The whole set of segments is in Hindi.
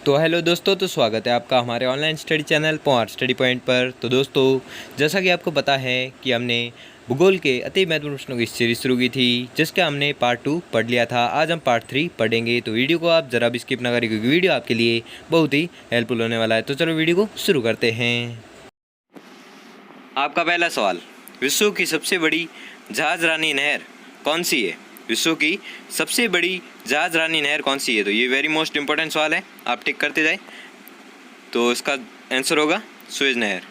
तो हेलो दोस्तों, तो स्वागत है आपका हमारे online study channel point study point पर। तो दोस्तों, जैसा कि आपको पता है कि हमने भूगोल के अति महत्वपूर्ण प्रश्नों की सीरीज शुरू की थी, जिसका हमने पार्ट 2 पढ़ लिया था। आज हम पार्ट 3 पढ़ेंगे, तो वीडियो को आप ज़रा भी स्किप ना करें क्योंकि वीडियो आपके लिए बहुत ही हेल्पफुल होने वाला है। तो चलो वीडियो को शुरू करते हैं। आपका पहला सवाल, विश्व की सबसे बड़ी जहाज़रानी नहर कौन सी है? विश्व की सबसे बड़ी जहाज़रानी नहर कौन सी है? तो ये वेरी मोस्ट इंपॉर्टेंट सवाल है, आप टिक करते जाए। तो इसका आंसर होगा सुएज नहर।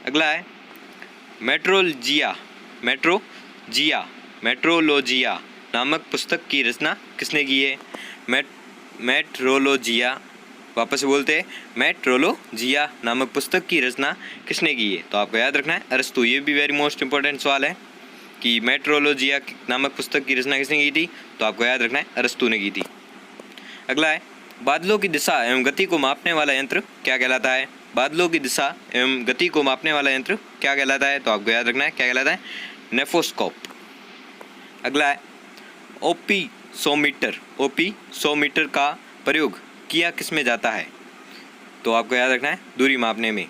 अगला है मेट्रोलॉजिया नामक पुस्तक की रचना किसने की है? मेट्रोलॉजिया, वापस से बोलते हैं, मेट्रोलॉजिया नामक पुस्तक की रचना किसने की है? तो आपको याद रखना है अरस्तु। ये भी वेरी मोस्ट इंपॉर्टेंट सवाल है कि मेट्रोलॉजिया नामक पुस्तक की रचना किसने की थी? तो आपको याद रखना है अरस्तु ने की थी। अगला है बादलों की दिशा एवं गति को मापने वाला यंत्र क्या कहलाता है? बादलों की दिशा एवं गति को मापने वाला यंत्र क्या कहलाता है? तो आपको याद रखना है क्या कहलाता है? नेफोस्कोप। अगला है ओपीसोमीटर का प्रयोग किया किस में जाता है? तो आपको याद रखना है दूरी मापने में।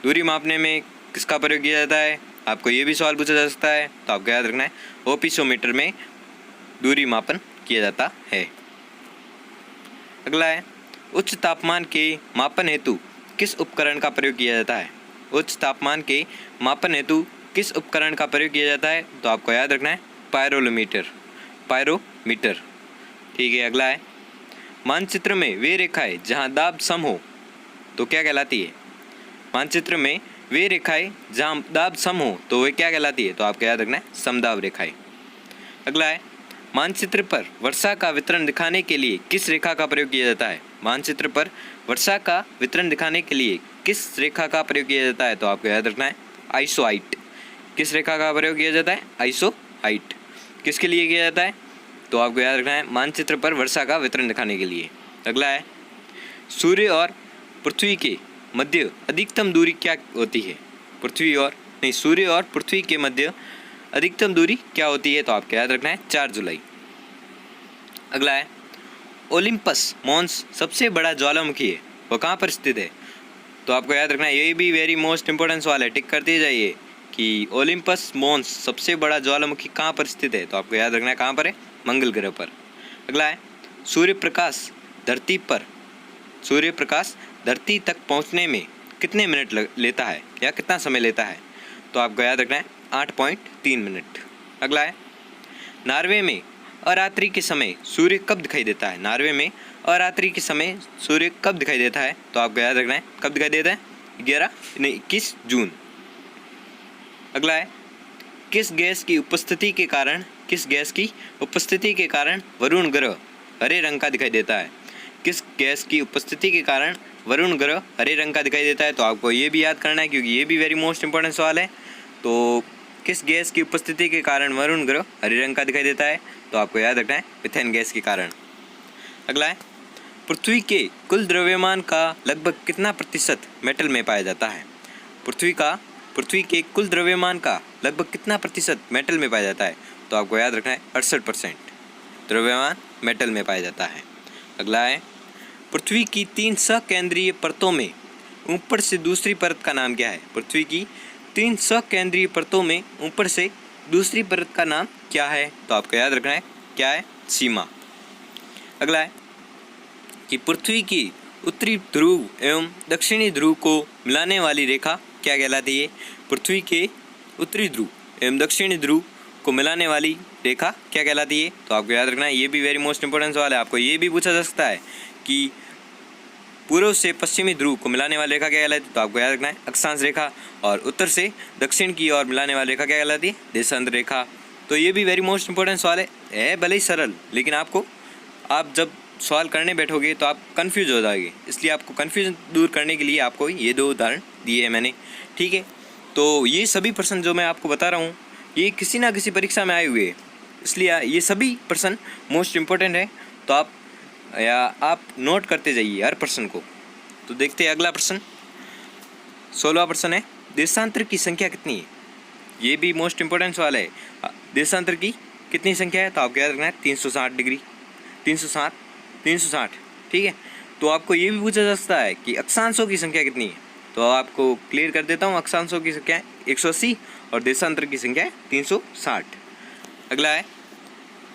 दूरी मापने में किसका प्रयोग किया जाता है? आपको ये भी सवाल पूछा जा सकता है, तो आपको याद रखना है ओपीसोमीटर में दूरी मापन किया जाता है। अगला है उच्च तापमान के मापन हेतु किस उपकरण का प्रयोग किया जाता है? उच्च तापमान के मापन हेतु किस उपकरण का प्रयोग किया जाता है? तो आपको याद रखना है पायरोमीटर। ठीक है। अगला है मानचित्र में वे रेखाएं जहां दाब सम हो तो क्या कहलाती है? मानचित्र में वे रेखाएं जहां दाब सम हो तो वे क्या कहलाती है? तो आपको याद रखना है समदाब रेखाएं। अगला है मानचित्र पर वर्षा का वितरण दिखाने के लिए किस रेखा का प्रयोग किया जाता है? मानचित्र पर वर्षा का वितरण दिखाने के लिए किस रेखा का प्रयोग किया जाता है? तो आपको याद रखना है आइसोहाइट। किस रेखा का प्रयोग किया जाता है? आइसोहाइट। किसके लिए किया जाता है? तो आपको याद रखना है मानचित्र पर वर्षा का वितरण दिखाने के लिए। अगला है सूर्य और पृथ्वी के मध्य अधिकतम दूरी क्या होती है? सूर्य और पृथ्वी के मध्य अधिकतम दूरी क्या होती है? तो आपको याद रखना है 4 जुलाई। अगला है ओलिम्पस मॉन्स सबसे बड़ा ज्वालामुखी है, वो कहाँ पर स्थित है? तो आपको याद रखना है, ये भी वेरी मोस्ट इंपॉर्टेंट सवाल है, टिक करते जाइए कि ओलिम्पस मॉन्स सबसे बड़ा ज्वालामुखी कहाँ पर स्थित है? तो आपको याद रखना है कहाँ पर है? मंगल ग्रह पर। अगला है सूर्य प्रकाश धरती तक पहुँचने में कितने मिनट लेता है या कितना समय लेता है? तो आपको याद रखना है 8.3 मिनट। अगला है नॉर्वे में अरात्रि के समय सूर्य कब दिखाई देता है? नॉर्वे में अरात्रि के समय सूर्य कब दिखाई देता है? तो आपको याद रखना है कब दिखाई देता है? 21 जून। अगला है किस गैस की उपस्थिति के कारण वरुण ग्रह हरे रंग का दिखाई देता है? किस गैस की उपस्थिति के कारण वरुण ग्रह हरे रंग का दिखाई देता है? तो आपको ये भी याद करना है क्योंकि ये भी वेरी मोस्ट इंपॉर्टेंट सवाल है। तो किस गैस की उपस्थिति के कारण वरुण ग्रह हरे रंग का दिखाई देता है? तो आपको याद रखना है मीथेन गैस के कारण। अगला है पृथ्वी के कुल द्रव्यमान का लगभग कितना प्रतिशत मेटल में पाया जाता है? पृथ्वी के कुल द्रव्यमान का लगभग कितना प्रतिशत मेटल में पाया जाता है? तो आपको याद रखना है 68% द्रव्यमान मेटल में पाया जाता है। अगला है पृथ्वी की 3 सकेंद्रीय परतों में ऊपर से दूसरी परत का नाम क्या है? पृथ्वी की 3 सकेंद्रीय परतों में ऊपर से दूसरी परत का नाम क्या है? तो आपको याद रखना है क्या है? सीमा। अगला है कि पृथ्वी की उत्तरी ध्रुव एवं दक्षिणी ध्रुव को मिलाने वाली रेखा क्या कहलाती है? पृथ्वी के उत्तरी ध्रुव एवं दक्षिणी ध्रुव को मिलाने वाली रेखा क्या कहलाती है? तो आपको याद रखना है, ये भी वेरी मोस्ट इंपॉर्टेंट सवाल है। आपको ये भी पूछा जा सकता है कि पूर्व से पश्चिमी ध्रुव को मिलाने वाली रेखा क्या कहलाती है? तो आपको याद रखना है अक्षांश रेखा। और उत्तर से दक्षिण की ओर मिलाने वाली रेखा क्या कहलाती है? देशांतर रेखा। तो ये भी वेरी मोस्ट इंपॉर्टेंट सवाल है भले ही सरल, लेकिन आप जब सवाल करने बैठोगे तो आप कंफ्यूज हो जाओगे, इसलिए आपको कंफ्यूजन दूर करने के लिए आपको ये 2 उदाहरण दिए हैं मैंने। ठीक है, तो ये सभी प्रश्न जो मैं आपको बता रहा हूँ ये किसी ना किसी परीक्षा में आए हुए हैं, इसलिए ये सभी प्रश्न मोस्ट इम्पोर्टेंट है। तो आप नोट करते जाइए हर प्रश्न को। तो देखते हैं अगला प्रश्न, 16वां प्रश्न है देशांतर की संख्या कितनी है? ये भी मोस्ट इम्पोर्टेंट सवाल है। देशांतर की कितनी संख्या है? तो आपको याद रखना है 360 डिग्री, 360, ठीक है। तो आपको ये भी पूछा जा सकता है कि अक्षांशों की संख्या कितनी है। तो आपको क्लियर कर देता हूँ, अक्षांशों की संख्या है 180 और देशांतर की संख्या है 360। अगला है,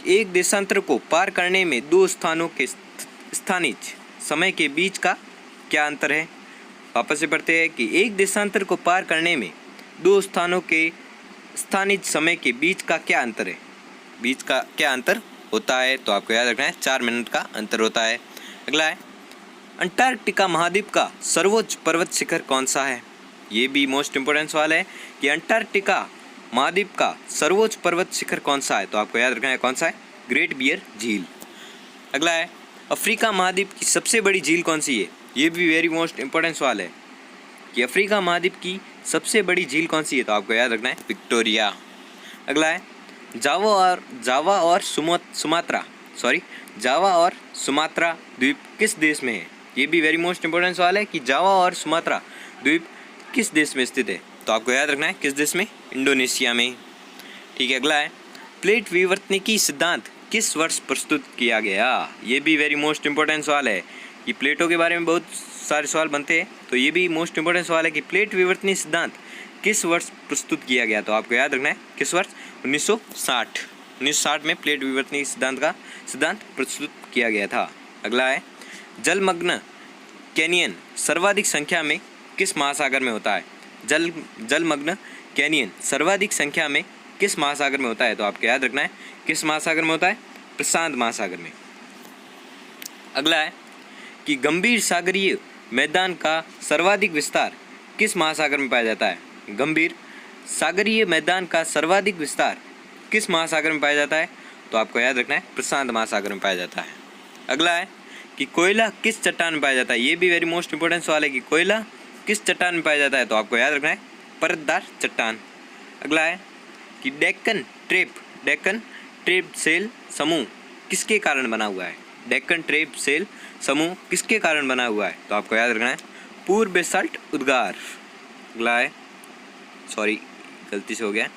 एक देशांतर को पार करने में दो स्थानों के स्थानिज समय के बीच का क्या अंतर है। वापस से पढ़ते हैं कि एक देशांतर को पार करने में दो स्थानों के स्थानिज समय के बीच का क्या अंतर है। बीच का क्या अंतर होता है, तो आपको याद रखना है 4 मिनट का अंतर होता है। अगला है, अंटार्कटिका महाद्वीप का सर्वोच्च पर्वत शिखर कौन सा है। ये भी मोस्ट इंपोर्टेंट सवाल है कि अंटार्कटिका महाद्वीप का सर्वोच्च पर्वत शिखर कौन सा है। तो आपको याद रखना है कौन सा है, ग्रेट बियर झील। अगला है, अफ्रीका महाद्वीप की सबसे बड़ी झील कौन सी है। ये भी वेरी मोस्ट इंपोर्टेंट सवाल है कि अफ्रीका महाद्वीप की सबसे बड़ी झील कौन सी है। तो आपको याद रखना है विक्टोरिया। अगला है, जावा और सुमात्रा द्वीप किस देश में है। ये भी वेरी मोस्ट इंपोर्टेंट सवाल है कि जावा और सुमात्रा द्वीप किस देश में स्थित है। तो आपको याद रखना है किस देश में, इंडोनेशिया में। ठीक है। अगला है, प्लेट विवर्तनिकी सिद्धांत किस वर्ष प्रस्तुत किया गया। ये भी वेरी मोस्ट इंपोर्टेंट सवाल है कि प्लेटों के बारे में बहुत सारे सवाल बनते हैं, तो ये भी मोस्ट इंपोर्टेंट सवाल है कि प्लेट विवर्तनिक सिद्धांत किस वर्ष प्रस्तुत किया गया। तो आपको याद रखना है किस वर्ष, 1960 में प्लेट विवर्तनिक सिद्धांत प्रस्तुत किया गया था। अगला है, जलमग्न कैनियन सर्वाधिक संख्या में किस महासागर में होता है। जलमग्न कैनियन सर्वाधिक संख्या में किस महासागर में होता है। तो आपको याद रखना है किस महासागर में होता है, प्रशांत महासागर में। अगला है कि गंभीर सागरीय मैदान का सर्वाधिक विस्तार किस महासागर में पाया जाता है। गंभीर सागरीय मैदान का सर्वाधिक विस्तार किस महासागर में पाया जाता है। तो आपको याद रखना है प्रशांत महासागर में पाया जाता है। अगला है कि कोयला किस चट्टान में पाया जाता है। ये भी वेरी मोस्ट इंपोर्टेंट सवाल है कि कोयला किस चट्टान में पाया जाता है। तो आपको याद रखना है परतदार चट्टान। अगला है कि डेक्कन ट्रेप सेल समूह किसके कारण बना हुआ है। डेक्कन ट्रेप सेल समूह किसके कारण बना हुआ है। तो आपको याद रखना है पूर्व बेसाल्ट उद्गार। अगला है, सॉरी गलती से हो गया।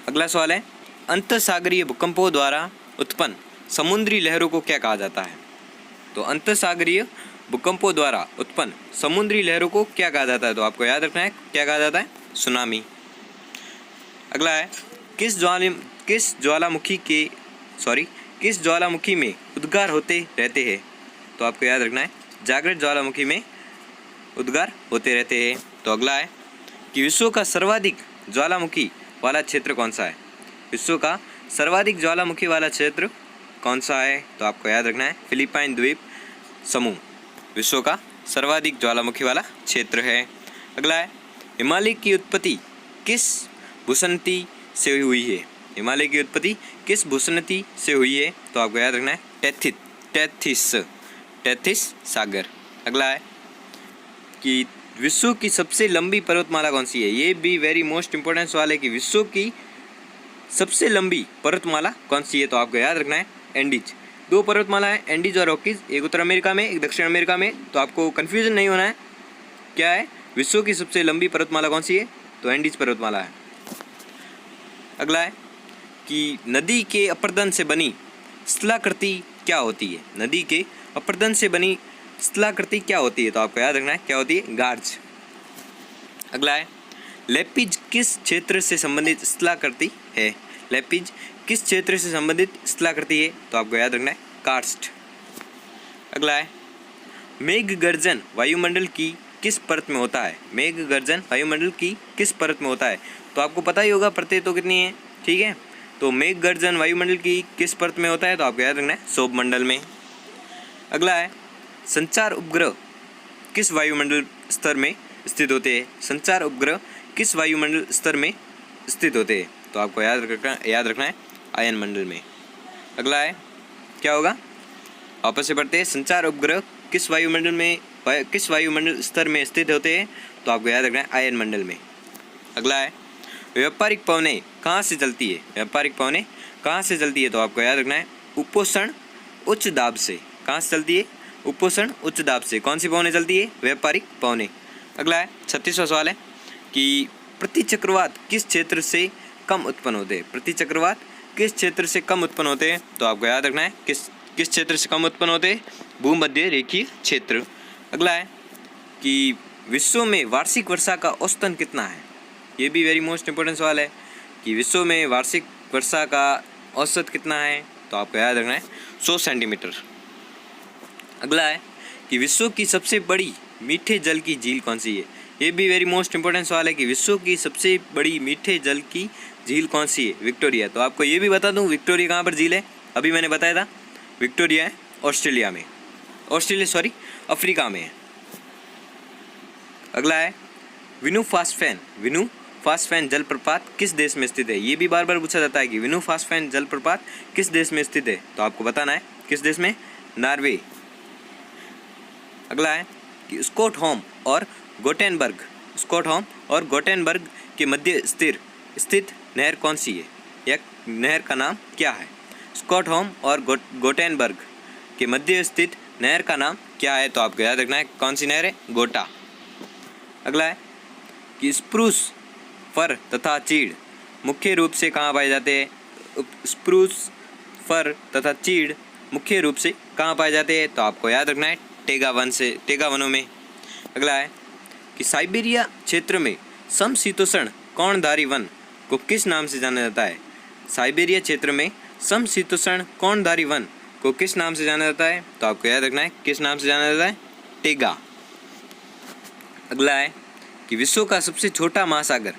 अगला सवाल है, अंतःसागरीय भूकंपों द्वारा उत्पन्न समुद्री लहरों को क्या कहा जाता है। तो अंतःसागरीय भूकंपों द्वारा उत्पन्न समुद्री लहरों को क्या कहा जाता है। तो आपको याद रखना है क्या कहा जाता है, सुनामी। अगला है, किस ज्वालामुखी में उद्गार होते रहते हैं। तो आपको याद रखना है जागृत ज्वालामुखी में उद्गार होते रहते हैं। तो अगला है कि विश्व का सर्वाधिक ज्वालामुखी वाला क्षेत्र कौन सा है। विश्व का सर्वाधिक ज्वालामुखी वाला क्षेत्र कौन सा है। तो आपको याद रखना है फिलीपाइन द्वीप समूह विश्व का सर्वाधिक ज्वालामुखी वाला क्षेत्र है। अगला है, हिमालय की उत्पत्ति किस भूसनती से हुई है। हिमालय की उत्पत्ति किस भूसनती से हुई है। तो आपको याद रखना है टेथिस सागर। अगला है कि विश्व की सबसे लंबी पर्वतमाला कौन सी है। ये भी वेरी मोस्ट इंपोर्टेंट सवाल है कि विश्व की सबसे लंबी पर्वतमाला कौन सी है। तो आपको याद रखना है एंडीज। 2 पर्वतमाला है, एंडीज और रॉकीज, एक उत्तर अमेरिका में एक दक्षिण अमेरिका में। तो आपको कन्फ्यूजन नहीं होना है, क्या है विश्व की सबसे लंबी पर्वतमाला कौन सी है। तो एंडीज पर्वतमाला है। अगला है कि नदी के अपरदन से बनी स्थलाकृति क्या होती है। नदी के अपरदन से बनी स्थलाकृति क्या होती है। तो आपको याद रखना है क्या होती है, गार्ज। अगला है, लेपिज किस क्षेत्र से संबंधित स्थलाकृति है। लेपिज किस क्षेत्र से संबंधित स्थलाकृति है। तो आपको याद रखना है कार्स्ट। अगला है, मेघ गर्जन वायुमंडल की किस परत में होता है। मेघ गर्जन वायुमंडल की किस परत में होता है। तो आपको पता ही होगा परतें तो कितनी है, ठीक है। तो मेघ गर्जन वायुमंडल की किस परत में होता है। तो आपको याद रखना है सौरमंडल में। अगला है, संचार उपग्रह किस वायुमंडल स्तर में स्थित होते हैं। संचार उपग्रह किस वायुमंडल स्तर में स्थित होते हैं। तो आपको याद रखना है आयन मंडल में। अगला है, क्या होगा, वापस से पढ़ते हैं, संचार उपग्रह किस वायुमंडल स्तर में स्थित होते हैं। तो आपको याद रखना है आयन मंडल में। अगला है, व्यापारिक पवनें कहाँ से चलती है। व्यापारिक पवनें कहाँ से चलती है। तो आपको याद रखना है उपोषण उच्च दाब से। कहाँ से चलती है, उपोषण उच्च दाब से। कौन सी पवनें चलती है, व्यापारिक पवनें। अगला है, 36वां सवाल है कि प्रतिचक्रवात किस क्षेत्र से कम उत्पन्न होते हैं। प्रतिचक्रवात किस क्षेत्र से कम उत्पन्न होते हैं। तो आपको याद रखना है किस क्षेत्र से कम उत्पन्न होते हैं? भूमध्य रेखीय क्षेत्र। अगला है कि विश्व में वार्षिक वर्षा का औसतन कितना है? ये भी वेरी मोस्ट इंपॉर्टेंट सवाल है कि विश्व में वार्षिक वर्षा का औसत कितना है? तो आपको याद रखना है 100 सेंटीमीटर। अगला है कि विश्व की सबसे बड़ी मीठे जल की झील कौन सी है? ये भी वेरी मोस्ट इंपॉर्टेंट सवाल है कि विश्व की सबसे बड़ी मीठे जल की झील कौन सी है? विक्टोरिया। तो आपको ये भी बता दूं विक्टोरिया कहाँ पर झील है? अभी मैंने बताया था विक्टोरिया है ऑस्ट्रेलिया में, अफ्रीका में है। अगला है विनु फास्फेन जलप्रपात किस देश में स्थित है? ये भी बार बार पूछा जाता है कि विनु फास्फेन जलप्रपात किस देश में स्थित है? तो आपको बताना है किस देश में? नॉर्वे। अगला है कि स्टॉकहोम और गोटेनबर्ग के मध्य स्थित नहर कौन सी है? या नहर का नाम क्या है? स्टॉकहोम और गोटेनबर्ग के मध्य स्थित नहर का नाम क्या है? तो आपको याद रखना है कौन सी नहर है? गोटा। अगला है कि स्प्रूस, फर तथा चीड़ मुख्य रूप से कहाँ पाए जाते हैं? स्प्रूस, फर तथा चीड़ मुख्य रूप से कहाँ पाए जाते हैं? तो आपको याद रखना है टेगा वनों में। अगला है कि साइबेरिया क्षेत्र में समशीतोष्ण कोणधारी वन को किस नाम से जाना जाता है? साइबेरिया क्षेत्र में समशीतोष्ण कोणधारी वन को किस नाम से जाना जाता है? तो आपको याद रखना है किस नाम से जाना जाता है? टेगा। अगला है कि विश्व का सबसे छोटा महासागर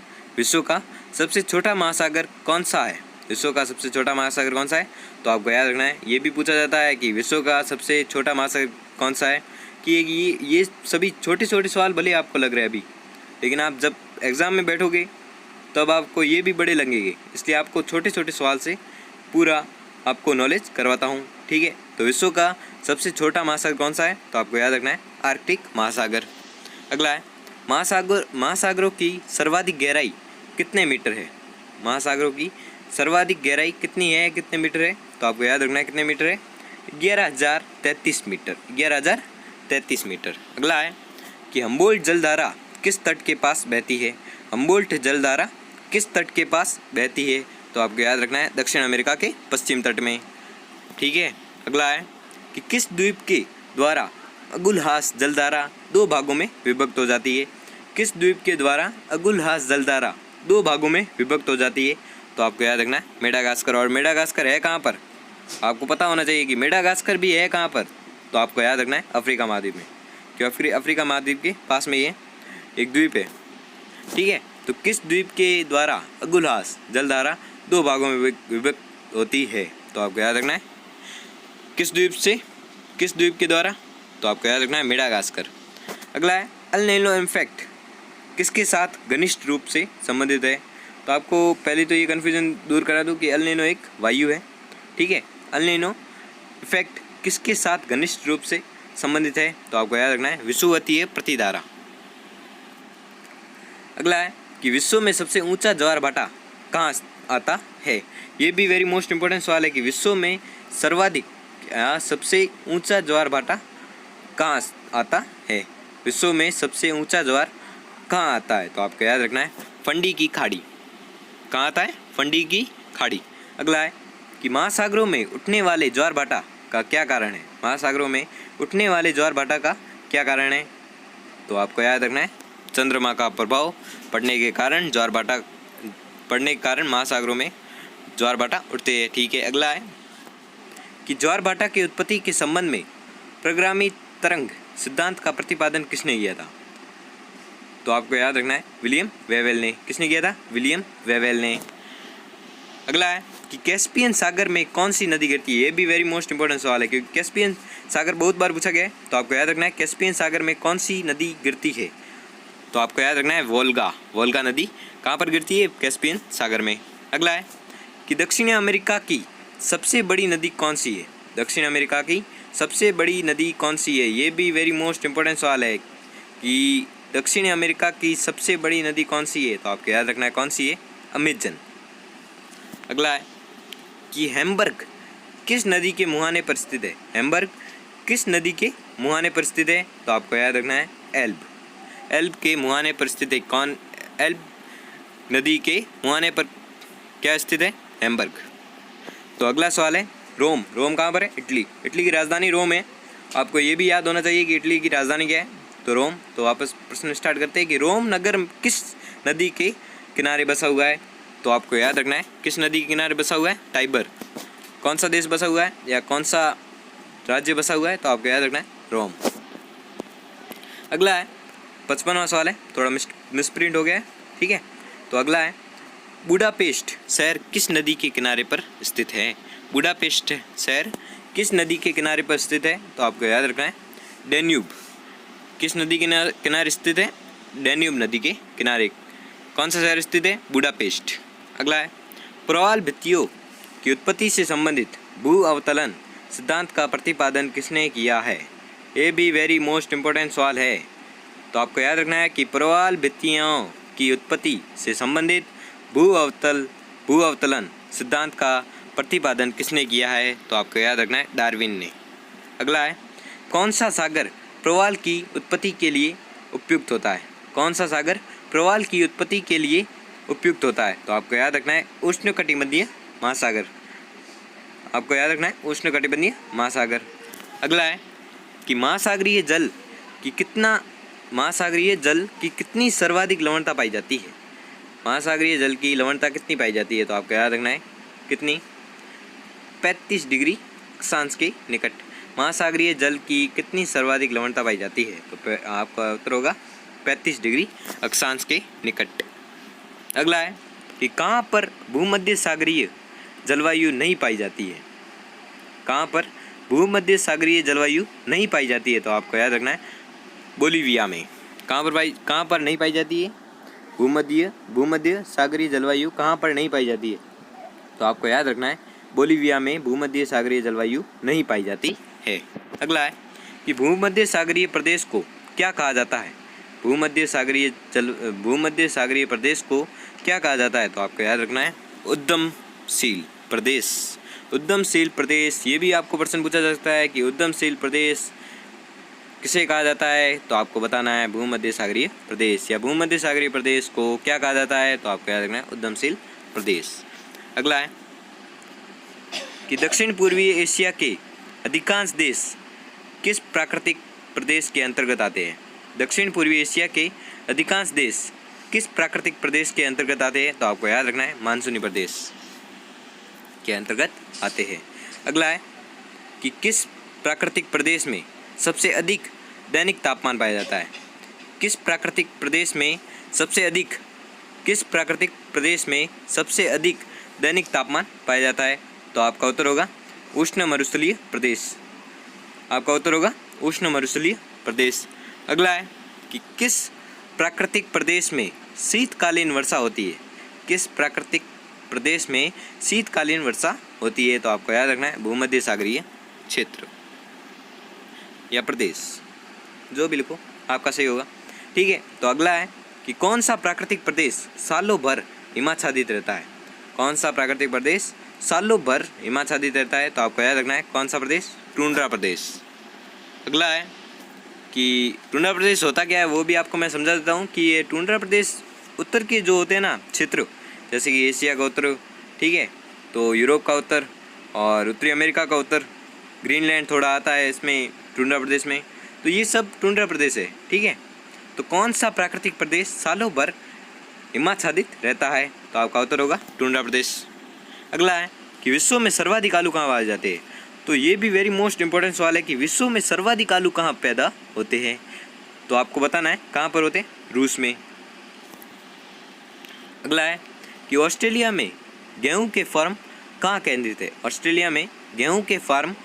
कौन सा है? विश्व का सबसे छोटा महासागर कौन सा है? तो आपको याद रखना है ये भी पूछा जाता है कि विश्व का सबसे छोटा महासागर कौन सा है। कि ये सभी छोटे छोटे सवाल भले आपको लग रहे हैं अभी, लेकिन आप जब एग्ज़ाम में बैठोगे तब आपको ये भी बड़े लगेंगे, इसलिए आपको छोटे छोटे सवाल से पूरा आपको नॉलेज करवाता हूँ, ठीक है। तो विश्व का सबसे छोटा महासागर कौन सा है? तो आपको याद रखना है आर्कटिक महासागर। अगला है महासागरों की सर्वाधिक गहराई कितने मीटर है? महासागरों की सर्वाधिक गहराई कितनी है, कितने मीटर है? तो आपको याद रखना है कितने मीटर है? 11,033 मीटर, 11,033 मीटर। अगला है कि हम्बोल्ट जलधारा किस तट के पास बहती है? हम्बोल्ट जलधारा किस तट के पास बहती है? तो आपको याद रखना है दक्षिण अमेरिका के पश्चिम तट में, ठीक है। अगला है कि किस द्वीप के द्वारा अगुलहास जलधारा 2 भागों में विभक्त हो जाती है? किस द्वीप के द्वारा अगुलहास जलधारा 2 भागों में विभक्त हो जाती है? तो आपको याद रखना है मेडागास्कर। और मेडागास्कर है कहाँ पर? आपको पता होना चाहिए कि मेडागास्कर भी है कहाँ पर। तो आपको याद रखना है अफ्रीका महाद्वीप में, क्योंकि अफ्रीका महाद्वीप के पास में ये एक द्वीप है, ठीक है। तो किस द्वीप के द्वारा अगुलहास जलधारा 2 भागों में विभक्त होती है? तो आपको याद रखना है किस द्वीप के द्वारा? तो आपको याद रखना है मेडागास्कर। अगला है एल नीनो इफेक्ट किसके साथ घनिष्ठ रूप से संबंधित है? तो आपको पहले तो ये कन्फ्यूजन दूर करा दूँ कि एल नीनो एक वायु है, ठीक है। एल नीनो इफेक्ट किसके साथ घनिष्ठ रूप से संबंधित है? तो आपको याद रखना है विषुवतीय प्रतिधारा। अगला है कि विश्व में सबसे ऊंचा ज्वार भाटा कहाँ आता है? ये भी वेरी मोस्ट इंपॉर्टेंट सवाल है कि विश्व में सबसे ऊंचा ज्वार भाटा कहाँ आता है? विश्व में सबसे ऊंचा ज्वार कहाँ आता है? तो आपको याद रखना है फंडी की खाड़ी। कहाँ आता है? फंडी की खाड़ी। अगला है कि महासागरों में उठने वाले ज्वार भाटा का क्या कारण है? महासागरों में उठने वाले ज्वार भाटा का क्या कारण है? तो आपको याद रखना है चंद्रमा का प्रभाव पड़ने के कारण महासागरों में ज्वार भाटा उठते हैं, ठीक है। अगला है कि ज्वार भाटा की उत्पत्ति के संबंध में प्रगामी तरंग सिद्धांत का प्रतिपादन किसने किया था? तो आपको याद रखना है विलियम वेवेल ने। किसने किया था? विलियम वेवेल ने। अगला है कि कैस्पियन सागर में कौन सी नदी गिरती है? ये भी वेरी मोस्ट इंपॉर्टेंट सवाल है क्योंकि कैस्पियन सागर बहुत बार पूछा गया है। तो आपको याद रखना है कैस्पियन सागर में कौन सी नदी गिरती है? तो आपको याद रखना है वोल्गा नदी कहाँ पर गिरती है? कैस्पियन सागर में। अगला है कि दक्षिण अमेरिका की सबसे बड़ी नदी कौन सी है? दक्षिण अमेरिका की सबसे बड़ी नदी कौन सी है? ये भी वेरी मोस्ट इंपॉर्टेंट सवाल है कि दक्षिण अमेरिका की सबसे बड़ी नदी कौन सी है? तो आपको याद रखना है कौन सी है? अमेजन। अगला है कि हैम्बर्ग किस नदी के मुहाने पर स्थित है? हैम्बर्ग किस नदी के मुहाने पर स्थित है? तो आपको याद रखना है एल्ब के मुहाने पर स्थित है। कौन? एल्ब नदी के मुहाने पर क्या स्थित है? हैम्बर्ग। तो अगला सवाल है रोम, रोम कहाँ पर है? इटली, इटली की राजधानी रोम है। आपको ये भी याद होना चाहिए कि इटली की राजधानी क्या है, तो रोम। तो वापस प्रश्न स्टार्ट करते हैं कि रोम नगर किस नदी के किनारे बसा हुआ है, तो आपको याद रखना है किस नदी के किनारे बसा हुआ है, टाइबर। कौन सा देश बसा हुआ है या कौन सा राज्य बसा हुआ है, तो आपको याद रखना है रोम। अगला है 55वां सवाल है, थोड़ा मिसप्रिंट हो गया है, ठीक है। तो अगला है बुडापेस्ट शहर किस नदी के किनारे पर स्थित है? बुडापेस्ट शहर किस नदी के किनारे पर स्थित है, तो आपको याद रखना है डेन्यूब। किस नदी के किनारे स्थित है? डेन्यूब नदी के किनारे कौन सा शहर स्थित है? बुडापेस्ट। अगला है प्रवाल भित्तियों की उत्पत्ति से संबंधित भू अवतलन सिद्धांत का प्रतिपादन किसने किया है? ये भी वेरी मोस्ट इम्पोर्टेंट सवाल है। तो आपको याद रखना है कि प्रवाल भित्तियों की उत्पत्ति से संबंधित भू अवतलन सिद्धांत का प्रतिपादन किसने किया है, तो आपको याद रखना है डार्विन ने। अगला है कौन सा सागर प्रवाल की उत्पत्ति के लिए उपयुक्त होता है? कौन सा सागर प्रवाल की उत्पत्ति के लिए उपयुक्त होता है, तो आपको याद रखना है उष्णकटिबंधीय महासागर। आपको याद रखना है उष्णकटिबंधीय महासागर। अगला है कि महासागरीय जल की कितनी सर्वाधिक लवणता पाई जाती है? महासागरीय जल की लवणता कितनी पाई जाती है, तो आपको याद रखना है कितनी? 35 डिग्री अक्षांश के निकट। महासागरीय जल की कितनी सर्वाधिक लवणता पाई जाती है, तो आपका उत्तर होगा 35 डिग्री अक्षांश के निकट। अगला है कि कहाँ पर भूमध्य सागरीय जलवायु नहीं पाई जाती है? कहाँ पर भूमध्य सागरीय जलवायु नहीं पाई जाती है, तो आपको याद रखना है बोलीविया में। कहाँ पर नहीं पाई जाती है? भूमध्य सागरीय जलवायु कहाँ पर नहीं पाई जाती है, तो आपको याद रखना है बोलीविया में भूमध्य सागरीय जलवायु नहीं पाई जाती है। अगला है कि भूमध्य सागरीय प्रदेश को क्या कहा जाता है? भूमध्य सागरीय प्रदेश को क्या कहा जाता है, तो आपको याद रखना है उद्यमशील प्रदेश। उद्यमशील प्रदेश, ये भी आपको प्रश्न पूछा जा सकता है कि उद्यमशील प्रदेश किसे कहा जाता है, तो आपको बताना है भूमध्य सागरीय प्रदेश, या भूमध्य सागरीय प्रदेश को क्या कहा जाता है, तो आपको याद रखना है उद्यमशील प्रदेश। अगला है कि दक्षिण पूर्वी एशिया के अधिकांश देश किस प्राकृतिक प्रदेश के अंतर्गत आते हैं? दक्षिण पूर्वी एशिया के अधिकांश देश किस प्राकृतिक प्रदेश के अंतर्गत आते हैं, तो आपको याद रखना है मानसूनी प्रदेश के अंतर्गत आते हैं। अगला है कि किस प्राकृतिक प्रदेश में सबसे अधिक दैनिक तापमान पाया जाता है? किस प्राकृतिक प्रदेश में सबसे अधिक दैनिक तापमान पाया जाता है, तो आपका उत्तर होगा उष्ण मरुस्थलीय प्रदेश। आपका उत्तर होगा उष्ण मरुस्थलीय प्रदेश। अगला है कि किस प्राकृतिक प्रदेश में शीतकालीन वर्षा होती है? किस प्राकृतिक प्रदेश में शीतकालीन वर्षा होती है, तो आपको याद रखना है भूमध्य सागरीय क्षेत्र या प्रदेश, जो भी लिखो आपका सही होगा, ठीक है। तो अगला है कि कौन सा प्राकृतिक प्रदेश सालों भर हिमाच्छादित रहता है? कौन सा प्राकृतिक प्रदेश सालों भर हिमाच्छादित रहता है, तो आपको याद रखना है कौन सा प्रदेश? टुंड्रा प्रदेश। अगला है कि टुंड्रा प्रदेश होता क्या है, वो भी आपको मैं समझा देता हूँ कि ये टुंड्रा प्रदेश उत्तर के जो होते हैं ना क्षेत्र, जैसे कि एशिया का उत्तर, ठीक है, तो यूरोप का उत्तर और उत्तरी अमेरिका का उत्तर, ग्रीनलैंड थोड़ा आता है इसमें टुंड्रा प्रदेश में, तो ये सब टुंड्रा प्रदेश है, ठीक है। तो कौन सा प्राकृतिक प्रदेश सालों भर हिमाच्छादित रहता है, तो आपका उत्तर होगा टुंड्रा प्रदेश। अगला है कि विश्व में सर्वाधिक आलू कहाँ पाए जाते हैं? तो ये भी वेरी मोस्ट इंपॉर्टेंट सवाल है कि विश्व में सर्वाधिक आलू कहाँ पैदा होते हैं, तो आपको बताना है कहाँ पर होते हैं? रूस में। अगला है कि ऑस्ट्रेलिया में गेहूं के फार्म कहाँ केंद्रित है? ऑस्ट्रेलिया में गेहूं के फार्म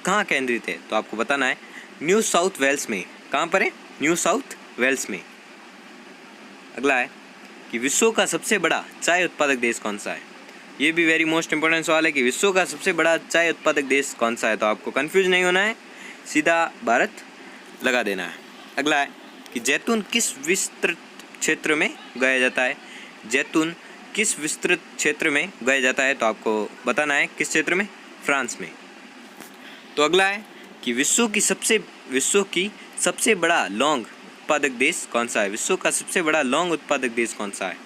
कहाँ केंद्रित है, तो आपको बताना है न्यू साउथ वेल्स में। कहाँ पर है? न्यू साउथ वेल्स में। अगला है कि विश्व का सबसे बड़ा चाय उत्पादक देश कौन सा है? ये भी वेरी मोस्ट इंपॉर्टेंट सवाल है कि विश्व का सबसे बड़ा चाय उत्पादक देश कौन सा है, तो आपको कंफ्यूज नहीं होना है, सीधा भारत लगा देना है। अगला है कि जैतून किस विस्तृत क्षेत्र में उगाया जाता है? जैतून किस विस्तृत क्षेत्र में उगाया जाता है, तो आपको बताना है किस क्षेत्र में? फ्रांस में। तो अगला है कि विश्व की सबसे बड़ा लौंग उत्पादक देश कौन सा है? विश्व का सबसे बड़ा लौंग उत्पादक देश कौन सा है?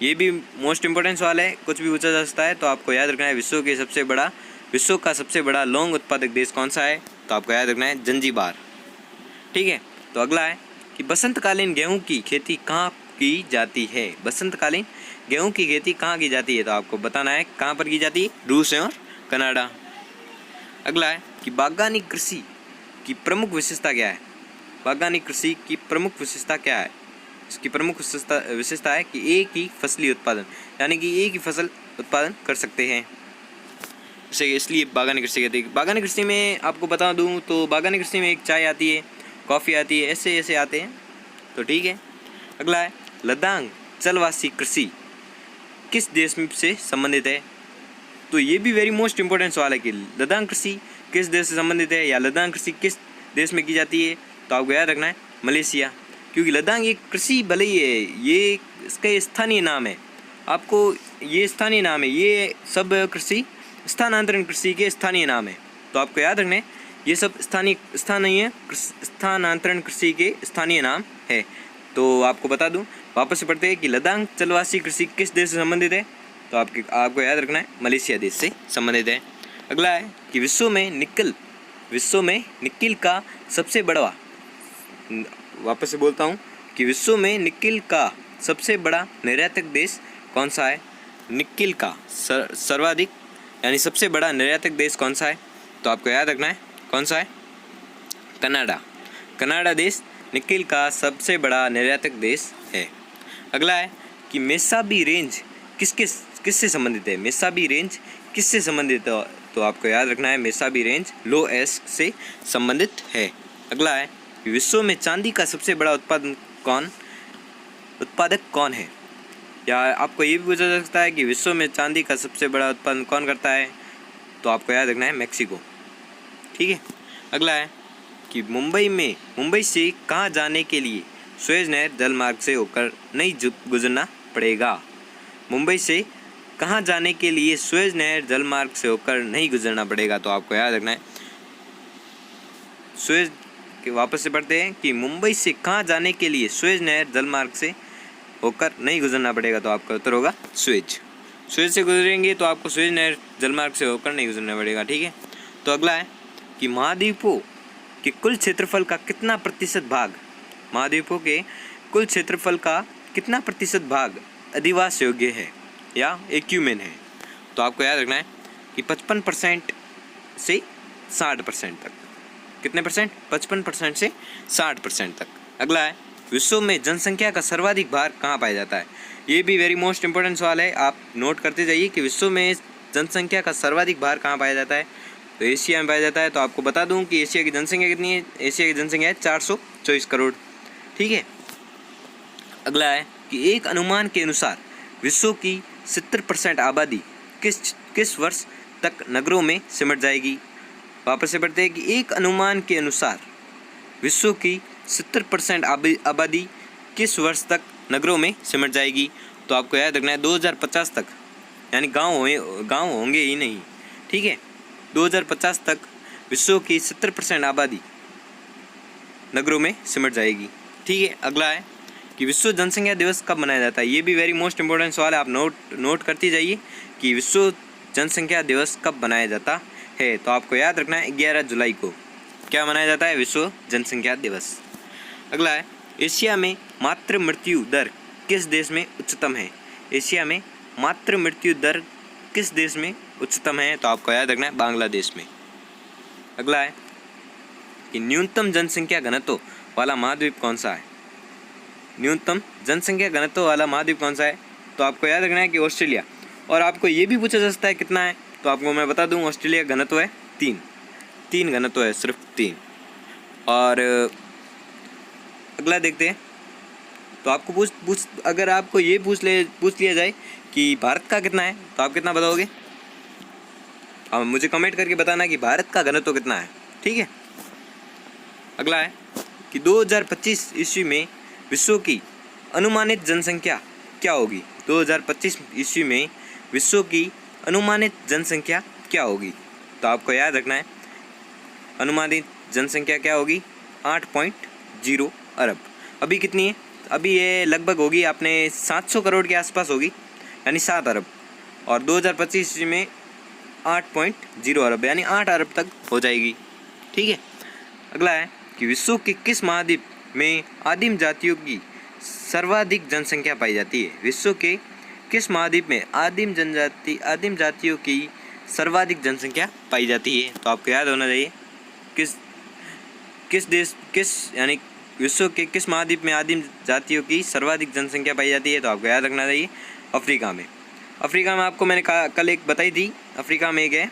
ये भी मोस्ट इंपॉर्टेंट सवाल है, कुछ भी पूछा जा सकता है, तो आपको याद रखना है विश्व के सबसे बड़ा विश्व का सबसे बड़ा लौंग उत्पादक देश कौन सा है? तो आपको याद रखना है जंजीबार। ठीक है, तो अगला है कि बसंतकालीन गेहूं की खेती कहाँ की जाती है? बसंतकालीन गेहूं की खेती कहाँ की जाती है? तो आपको बताना है कहाँ पर की जाती है, रूस और कनाडा। अगला है कि बागवानी कृषि की प्रमुख विशेषता क्या है? बागवानी कृषि की प्रमुख विशेषता क्या है? इसकी प्रमुख विशेषता है कि एक ही फसली उत्पादन, यानी कि एक ही फसल उत्पादन कर सकते हैं, इसे इसलिए बागवानी कृषि कहते हैं। बागवानी कृषि में आपको बता दूं तो बागवानी कृषि में एक चाय आती है, कॉफ़ी आती है, ऐसे ऐसे आते हैं। तो ठीक है, अगला है लद्दाख जलवासी कृषि किस देश से संबंधित है? तो ये भी वेरी मोस्ट इंपॉर्टेंट सवाल है कि लद्दाख कृषि किस देश से संबंधित है या लद्दाख कृषि किस देश में की जाती है? तो आपको याद रखना है मलेशिया, क्योंकि लद्दाख एक कृषि भले ही है, ये इसका स्थानीय नाम है, आपको ये स्थानीय नाम है, ये सब कृषि स्थानांतरण कृषि के स्थानीय नाम है। तो आपको याद रखना है ये सब स्थानांतरण कृषि के स्थानीय नाम है। तो आपको बता दूं, वापस से पढ़ते हैं कि लद्दाख जलवासी कृषि किस देश से संबंधित है? तो आपको याद रखना है मलेशिया देश से संबंधित है। अगला है कि विश्व में निकिल का सबसे बड़ा, वापस से बोलता हूँ कि विश्व में निकिल का सबसे बड़ा निर्यातक देश कौन सा है? निकिल का सर्वाधिक यानी सबसे बड़ा निर्यातक देश कौन सा है? तो आपको याद रखना है कौन सा है, कनाडा। कनाडा देश निकिल का सबसे बड़ा निर्यातक देश है। अगला है कि मेसाबी रेंज किससे संबंधित है? मेसाबी रेंज किससे संबंधित है? तो आपको याद रखना है मेसाबी रेंज लो एस से संबंधित है। अगला है कि विश्व में चांदी का सबसे बड़ा उत्पादक कौन है? या आपको ये भी पूछा जा सकता है कि विश्व में चांदी का सबसे बड़ा उत्पादन कौन करता है? तो आपको याद रखना है मैक्सिको। ठीक है, अगला है कि मुंबई से कहाँ जाने के लिए सुएज नहर जलमार्ग से होकर नहीं गुजरना पड़ेगा? मुंबई से कहाँ जाने के लिए सुएज नहर जलमार्ग से होकर नहीं गुजरना पड़ेगा? तो आपको याद रखना है सुएज के, वापस से पढ़ते हैं कि मुंबई से कहाँ जाने के लिए सुएज नहर जलमार्ग से होकर नहीं गुजरना पड़ेगा? तो आपका उत्तर होगा सुएज से गुजरेंगे तो आपको सुएज नहर जलमार्ग से होकर नहीं गुजरना पड़ेगा। ठीक है, तो अगला है कि महाद्वीपों के कुल क्षेत्रफल का कितना प्रतिशत भाग, महाद्वीपों के कुल क्षेत्रफल का कितना प्रतिशत भाग अधिवास योग्य है या एक्यूमेन है? तो आपको याद रखना है कि 55% से 60% तक। कितने परसेंट? 55% से 60% तक। अगला है विश्व में जनसंख्या का सर्वाधिक भाग कहाँ पाया जाता है? ये भी वेरी मोस्ट इंपॉर्टेंट सवाल है, आप नोट करते जाइए कि विश्व में जनसंख्या का सर्वाधिक भाग कहाँ पाया जाता है? तो एशिया में पाया जाता है। तो आपको बता दूं कि एशिया की जनसंख्या कितनी है? एशिया की जनसंख्या है 424 करोड़। ठीक है, अगला है कि एक अनुमान के अनुसार विश्व की 70% आबादी किस वर्ष तक नगरों में सिमट जाएगी? वापस से पढ़ते हैं कि एक अनुमान के अनुसार विश्व की 70% आबादी किस वर्ष तक नगरों में सिमट जाएगी? तो आपको याद रखना है 2050 तक, यानी गांव होंगे ही नहीं। ठीक है, 2050 तक विश्व की 70% आबादी नगरों में सिमट जाएगी। ठीक है, अगला है कि विश्व जनसंख्या दिवस कब मनाया जाता है? ये भी वेरी मोस्ट इंपॉर्टेंट सवाल है, आप नोट करती जाइए कि विश्व जनसंख्या दिवस कब मनाया जाता है? तो आपको याद रखना है 11 जुलाई को क्या मनाया जाता है? विश्व जनसंख्या दिवस। अगला है एशिया में मातृ मृत्यु दर किस देश में उच्चतम है? एशिया में मातृ मृत्यु दर किस देश में उच्चतम है? तो आपको याद रखना है बांग्लादेश में। अगला है कि न्यूनतम जनसंख्या घनत्व वाला महाद्वीप कौन सा है? न्यूनतम जनसंख्या घनत्व वाला महाद्वीप कौन सा है? तो आपको याद रखना है कि ऑस्ट्रेलिया। और आपको ये भी पूछा जा सकता है कितना है, तो आपको मैं बता दूं ऑस्ट्रेलिया का घनत्व है 3 घनत्व है, सिर्फ 3। और अगला देखते हैं, तो आपको अगर आपको ये पूछ लिया जाए कि भारत का कितना है, तो आप कितना बताओगे? अब मुझे कमेंट करके बताना कि भारत का घनत्व कितना है। ठीक है, अगला है कि 2025 ईस्वी में विश्व की अनुमानित जनसंख्या क्या होगी? 2025 ईस्वी में विश्व की अनुमानित जनसंख्या क्या होगी? तो आपको याद रखना है अनुमानित जनसंख्या क्या होगी? 8.0 अरब। अभी कितनी है? अभी ये लगभग होगी आपने 700 करोड़ के आसपास होगी, यानी 7 अरब। और 2025 में 8.0 अरब यानी 8 अरब तक हो जाएगी। ठीक है। अगला है कि विश्व के किस महाद्वीप में आदिम जातियों की सर्वाधिक जनसंख्या पाई जाती है? विश्व के किस महाद्वीप में आदिम जातियों की सर्वाधिक जनसंख्या पाई जाती है? तो आपको याद होना चाहिए किस यानी विश्व के किस महाद्वीप में आदिम जातियों की सर्वाधिक जनसंख्या पाई जाती है? तो आपको याद रखना चाहिए अफ्रीका में। अफ्रीका में आपको मैंने कल एक बताई थी, अफ्रीका में एक है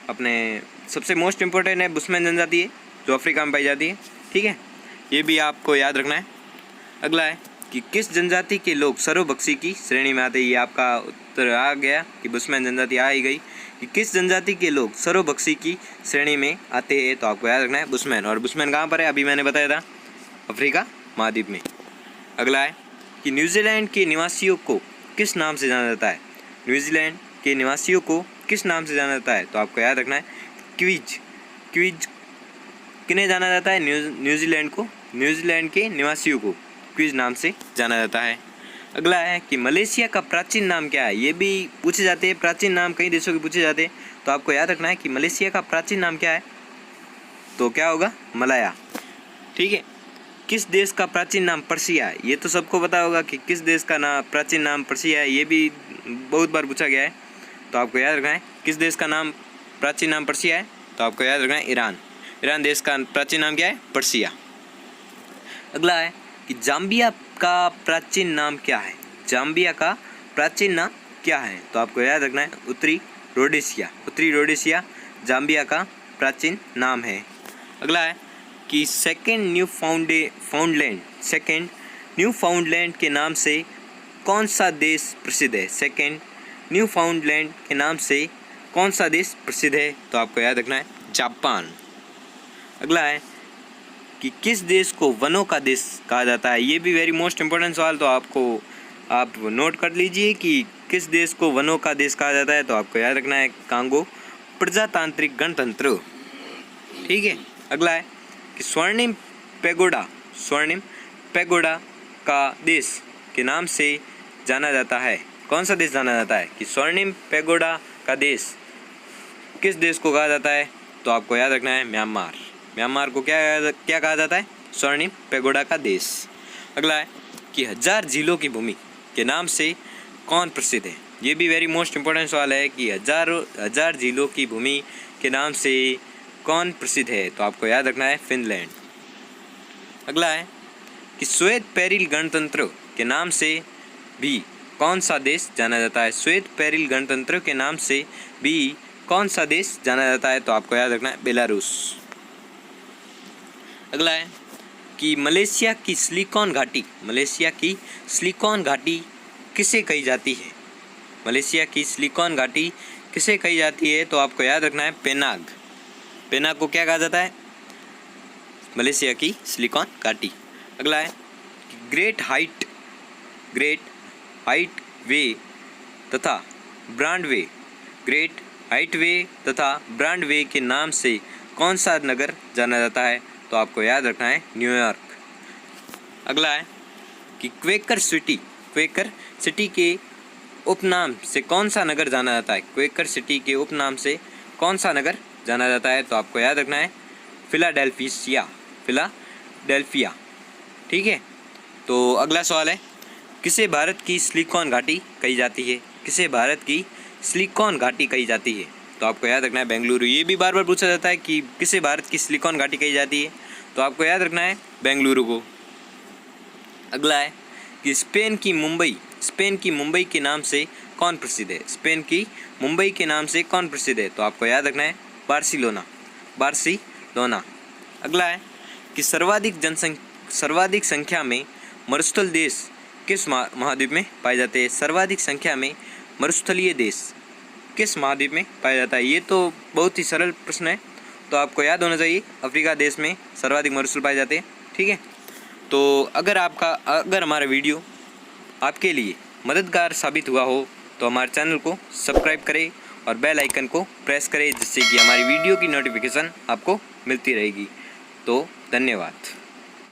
अपने सबसे मोस्ट इम्पोर्टेंट है बुशमैन जनजाति है जो अफ्रीका में पाई जाती है। ठीक है, ये भी आपको याद रखना है। अगला है कि किस जनजाति के लोग सर्वभक्षी की श्रेणी में आते हैं? ये आपका उत्तर आ गया कि बुशमैन जनजाति आ ही गई कि किस जनजाति के लोग सर्वभक्षी की श्रेणी में आते हैं? तो आपको याद रखना है बुशमैन। और बुशमैन कहाँ पर है? अभी मैंने बताया था अफ्रीका महाद्वीप में। अगला है कि न्यूजीलैंड के निवासियों को किस नाम से जाना जाता है? न्यूजीलैंड के निवासियों को किस नाम से जाना जाता है? तो आपको याद रखना है क्विज किन्हें जाना जाता है? न्यूजीलैंड के निवासियों को क्विज नाम से जाना जाता है। अगला है कि मलेशिया का प्राचीन नाम क्या है? ये भी पूछे जाते हैं, प्राचीन नाम कई देशों के पूछे जाते हैं। तो आपको याद रखना है कि मलेशिया का प्राचीन नाम क्या है? तो क्या होगा? मलाया। ठीक है। किस देश का प्राचीन नाम पर्शिया है? ये तो सबको पता होगा कि किस देश का प्राचीन नाम पर्शिया है, ये भी बहुत बार पूछा गया है। तो आपको याद रखना है किस देश का प्राचीन नाम पर्शिया है? तो आपको याद रखना है ईरान देश का प्राचीन नाम क्या है? पर्शिया। अगला है कि जाम्बिया का प्राचीन नाम क्या है? जाम्बिया का प्राचीन नाम क्या है? तो आपको याद रखना है उत्तरी रोडेशिया जाम्बिया का प्राचीन नाम है। अगला है कि सेकेंड न्यूफाउंडलैंड के नाम से कौन सा देश प्रसिद्ध है? सेकेंड न्यूफाउंडलैंड के नाम से कौन सा देश प्रसिद्ध है? तो आपको याद रखना है जापान। अगला है कि किस देश को वनों का देश कहा जाता है? ये भी वेरी मोस्ट इम्पोर्टेंट सवाल, तो आप नोट कर लीजिए कि किस देश को वनों का देश कहा जाता है? तो आपको याद रखना है कांगो प्रजातांत्रिक गणतंत्र। ठीक है। अगला है कि स्वर्णिम पैगोडा का देश के नाम से जाना जाता है। कौन सा देश जाना जाता है? कि स्वर्णिम पैगोडा का देश किस देश को कहा जाता है? तो आपको याद रखना है म्यांमार को क्या कहा जाता है? स्वर्णिम पैगोडा का देश। अगला है कि 1000 झीलों की भूमि के नाम से कौन प्रसिद्ध है? ये भी वेरी मोस्ट इम्पोर्टेंट सवाल है कि 1000 झीलों की भूमि के नाम से कौन प्रसिद्ध है? तो आपको याद रखना है फिनलैंड। अगला है कि श्वेत पेरिल गणतंत्र के नाम से भी कौन सा देश जाना जाता है? श्वेत पेरिल गणतंत्र के नाम से भी कौन सा देश जाना जाता है? तो आपको याद रखना है बेलारूस। अगला है कि मलेशिया की सिलिकॉन घाटी किसे कही जाती है? मलेशिया की सिलिकॉन घाटी किसे कही जाती है? तो आपको याद रखना है पेनाग को क्या कहा जाता है? मलेशिया की सिलिकॉन घाटी। अगला है कि ग्रेट हाइट वे तथा ब्रांडवे के नाम से कौन सा नगर जाना जाता है? तो आपको याद रखना है न्यूयॉर्क। अगला है कि क्वेकर सिटी के उपनाम से कौन सा नगर जाना जाता है? क्वेकर सिटी के उपनाम से कौन सा नगर जाना जाता है? तो आपको याद रखना है फिलाडेल्फिया। ठीक है। तो अगला सवाल है किसे भारत की सिलिकॉन घाटी कही जाती है? तो आपको याद रखना है बेंगलुरु। ये भी बार बार पूछा जाता है कि किसे भारत की सिलिकॉन घाटी कही जाती है? तो आपको याद रखना है बेंगलुरु को। अगला है कि स्पेन की मुंबई के नाम से कौन प्रसिद्ध है? तो आपको याद रखना है बार्सिलोना। अगला है कि सर्वाधिक संख्या में मरुस्थल देश किस महाद्वीप में पाए जाते हैं? सर्वाधिक संख्या में मरुस्थलीय देश किस महाद्वीप में पाया जाता है? ये तो बहुत ही सरल प्रश्न है, तो आपको याद होना चाहिए अफ्रीका देश में सर्वाधिक मरुस्थल पाए जाते हैं। ठीक है। तो अगर हमारा वीडियो आपके लिए मददगार साबित हुआ हो तो हमारे चैनल को सब्सक्राइब करें और बेल आइकन को प्रेस करें, जिससे कि हमारी वीडियो की नोटिफिकेशन आपको मिलती रहेगी। तो धन्यवाद।